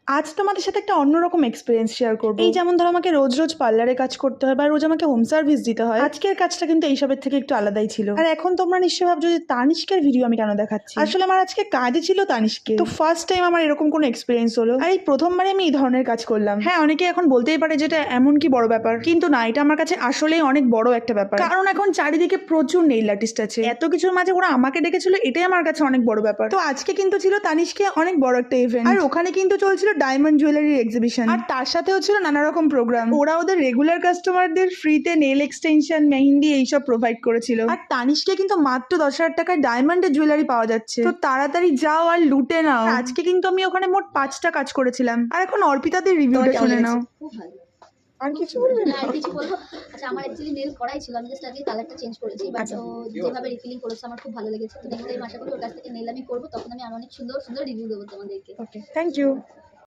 আজ তোমাদের সাথে একটা অন্যরকম এক্সপিরিয়েন্স শেয়ার করবো। এই যেমন ধরো আমাকে রোজ রোজ পার্লারে কাজ করতে হয় বা রোজ আমাকে হোম সার্ভিস দিতে হয়, আজকের কাজটা কিন্তু এইসবের থেকে একটু আলাদাই ছিল। আর এখন তোমরা নিশ্চয়ই ভাবছো যে তানিষ্কের ভিডিও আমি কেন দেখাচ্ছি। আসলে আমার আজকে কাজই ছিল তানিষ্কে। তো ফার্স্ট টাইম আমার এরকম কোনো এক্সপিরিয়েন্স হলো, আর এই প্রথমবারে আমি এই ধরনের কাজ করলাম। হ্যাঁ, অনেকে এখন বলতেই পারে যেটা এমন কি বড় ব্যাপার, কিন্তু না, এটা আমার কাছে আসলেই অনেক বড় একটা ব্যাপার। কারণ এখন চারিদিকে প্রচুর নেইল আর্টিস্ট আছে, এত কিছুর মাঝে ওরা আমাকে ডেকেছিল, এটাই আমার কাছে অনেক বড় ব্যাপার। তো আজকে কিন্তু ছিল তানিষ্কে অনেক বড় একটা ইভেন্ট, আর ওখানে কিন্তু চলছিল ডায়মন্ড জুয়েলারি এক্সিবিশন, আর তার সাথেও ছিল নানা রকম প্রোগ্রাম। ওরা ওদের রেগুলার কাস্টমারদের ফ্রিতে নেল এক্সটেনশন, মেহেন্দি এইসব প্রোভাইড করেছিল। আর তানিষ্কে কিন্তু মাত্র 10,000 টাকায় ডায়মন্ডের জুয়েলারি পাওয়া যাচ্ছে। তো তাড়াতাড়ি যাও আর লুটে নাও। আজকে কিন্তু আমি ওখানে মোট 5টা কাজ করেছিলাম। আর এখন অর্পিতাদের রিভিউটা শুনে নাও। খুব ভালো। আর কিছু বলবে না? আর কিছু বলবো? আচ্ছা, আমার অ্যাকচুয়ালি নেল করাই ছিল, আমি জাস্ট আগে কালারটা চেঞ্জ করেছি, বাট ও যেভাবে রিফিলিং করেছে আমার খুব ভালো লেগেছে। তো নেক্সট টাইম আশা করি ওর কাছ থেকে নেল আমি করবো, তখন আমি অনেক সুন্দর সুন্দর রিভিউ দেবো তোমাদেরকে। ওকে, থ্যাংক ইউ।